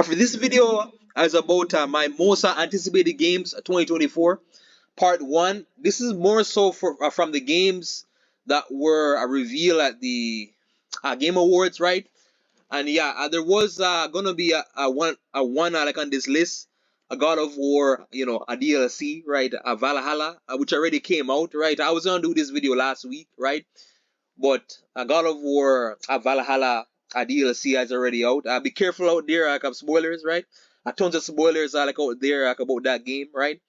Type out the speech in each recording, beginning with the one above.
For this video is about my most anticipated games 2024 part 1. This is more so for from the games that were revealed at the Game Awards, right? And yeah, there was gonna be a one like on this list, a God of War, a DLC, right? A Valhalla, which already came out, right? I was gonna do this video last week, right? But a God of War, a Valhalla, a DLC is already out. Be careful out there, like of spoilers, right? A tons of spoilers are like out there like about that game, right?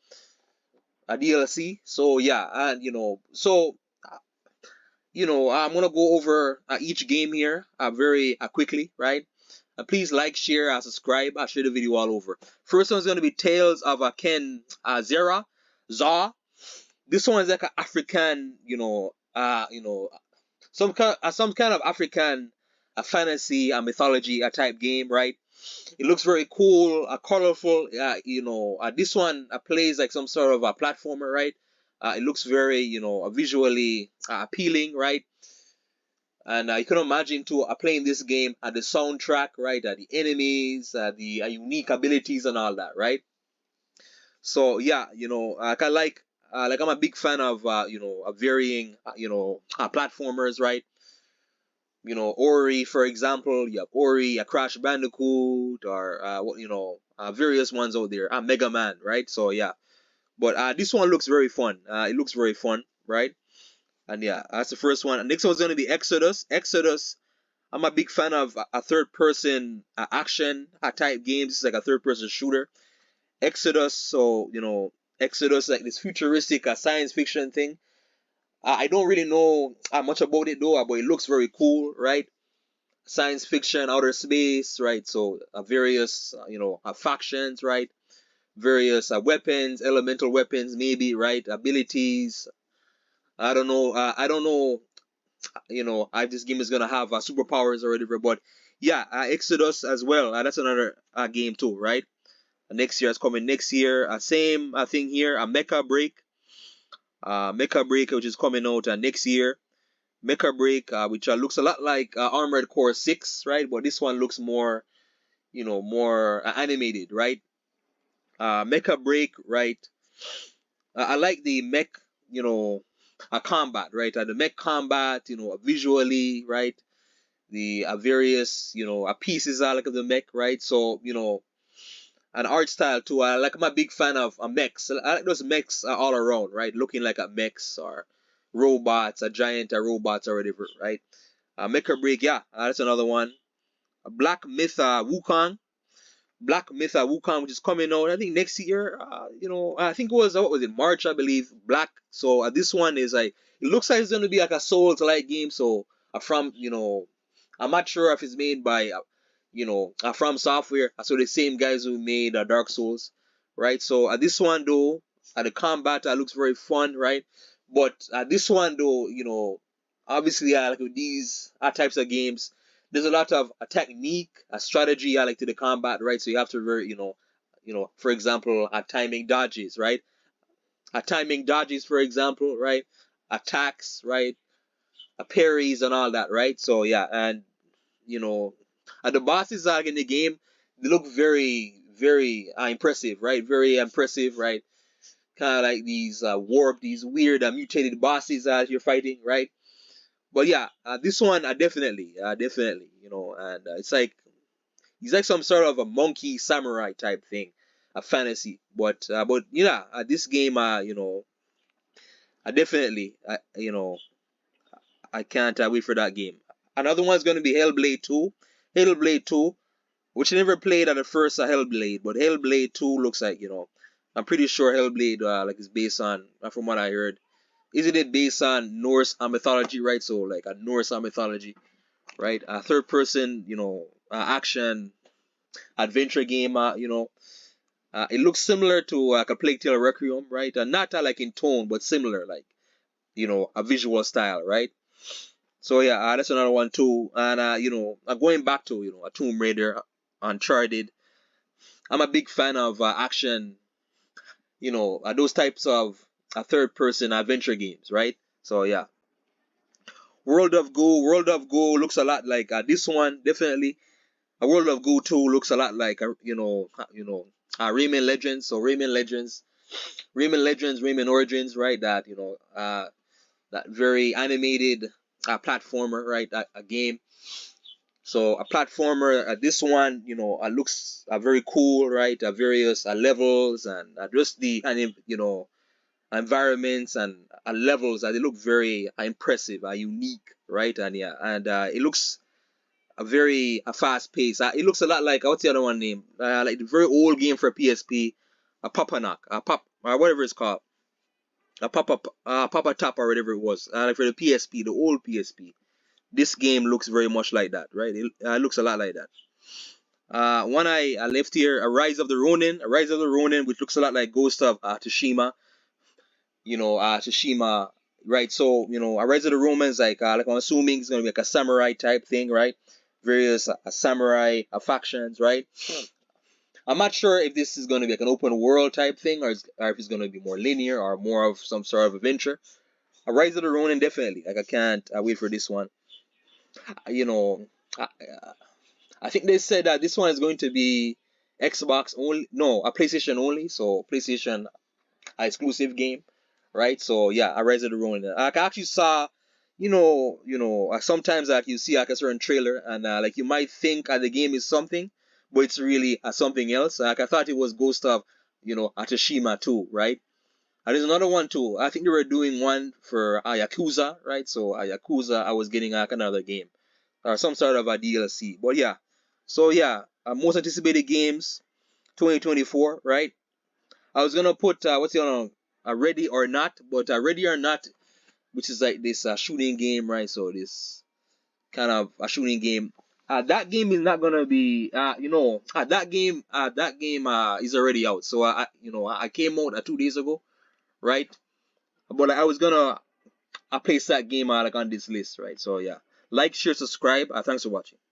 A DLC. So yeah, and I'm gonna go over each game here very quickly, right? Please like, share, subscribe. I'll share the video all over. First one is gonna be Tales of Ken Zera, Za. This one is like an African, some kind of African fantasy mythology type game, right? It looks very cool, colorful. This one plays like some sort of a platformer, right? It looks very, visually appealing, right? And you can imagine to playing this game at the soundtrack, right? The enemies, the unique abilities and all that, right? So yeah, I kind of like I'm a big fan of varying platformers, right? Ori, for example. You have Ori, a Crash Bandicoot, or various ones out there. Mega Man, right? So yeah, but this one looks very fun. It looks very fun, right? And yeah, that's the first one. Next one's gonna be Exodus. Exodus. I'm a big fan of a third-person action type games. It's like a third-person shooter. Exodus. So Exodus like this futuristic science fiction thing. I don't really know much about it though, but it looks very cool, right? Science fiction, outer space, right? So various, factions, right? Various weapons, elemental weapons, maybe, right? Abilities. I don't know. I don't know. I this game is gonna have superpowers or whatever, but yeah, Exodus as well. That's another game too, right? Next year is coming. Next year, same thing here. A Mecha Break. Mecha Break, which is coming out next year. Mecha Break, which looks a lot like Armored Core 6, right? But this one looks more, more animated, right? Mecha Break, right? I like the mech, combat, right? The mech combat, visually, right? The various, pieces I like of the mech, right? So, an art style too. I'm a big fan of mechs. I like those mechs all around, right? Looking like a mechs or robots, a giant robots or whatever, right? Mecha Break, yeah, that's another one. Black Myth Wukong. Black Myth Wukong, which is coming out, I think next year. I think it was what was it, March, I believe. Black. So this one is like it looks like it's gonna be like a Souls-like game. So from I'm not sure if it's made by From Software. So the same guys who made Dark Souls, right? So this one though, the combat looks very fun, right? But this one though, obviously like with these types of games, there's a lot of a technique, a strategy like to the combat, right? So you have to very, for example, timing dodges, right? Timing dodges, for example, right? Attacks, right? Parries and all that, right? So yeah, and you know, the bosses in the game, they look very, very impressive, right? Very impressive, right? Kind of like these warped, these weird mutated bosses as you're fighting, right? But yeah, this one definitely, and it's like he's like some sort of a monkey samurai type thing, a fantasy. But yeah, this game, I definitely, I can't wait for that game. Another one's gonna be Hellblade 2. Hellblade 2, which I never played at the first Hellblade, but Hellblade 2 looks like, I'm pretty sure Hellblade like is based on, from what I heard, isn't it based on Norse mythology, right? So like a Norse mythology, right? A third person, action adventure game, it looks similar to like a Plague Tale Requiem, right? Not like in tone, but similar, like a visual style, right? So yeah, that's another one too. And going back to a Tomb Raider, Uncharted. I'm a big fan of action, those types of third person adventure games, right? So yeah, World of Go looks a lot like this one, definitely. A World of Goo 2 looks a lot like Rayman Legends. So Rayman Legends, Rayman Origins, right? That that very animated platformer, right? A game. So a platformer. This one, looks very cool, right? Various levels and just the environments and levels. They look very impressive, unique, right? And yeah, and it looks a fast pace. It looks a lot like what's the other one name? Like the very old game for PSP, a Papa Knock, a Pop, or whatever it's called, a Papa Top or whatever it was. Like for the PSP, the old PSP. This game looks very much like that, right? It looks a lot like that. One I left here, a Rise of the Ronin, which looks a lot like Ghost of Tsushima. Tsushima, right? So a Rise of the Romans, like I'm assuming it's gonna be like a samurai type thing, right? Various samurai factions, right? I'm not sure if this is gonna be like an open world type thing, or if it's gonna be more linear or more of some sort of adventure. A Rise of the Ronin, definitely. Like I can't wait for this one. You know, I, I think they said that this one is going to be Xbox only, no, a PlayStation only. So PlayStation exclusive game, right? So yeah, I Rise of the Ronin. I actually saw, sometimes like you see like a certain trailer and like you might think the game is something, but it's really something else. Like I thought it was Ghost of, Atashima too, right? And there's another one too. I think they were doing one for Yakuza, right? So Yakuza, I was getting like another game or some sort of a DLC. But yeah, so yeah, most anticipated games 2024, right? I was gonna put what's the other one? Ready or Not, but Ready or Not, which is like this shooting game, right? So this kind of a shooting game. That game is not gonna be, that game is already out. So I came out 2 days ago, right? But I was gonna place that game like on this list, right? So yeah, like, share, subscribe. Thanks for watching.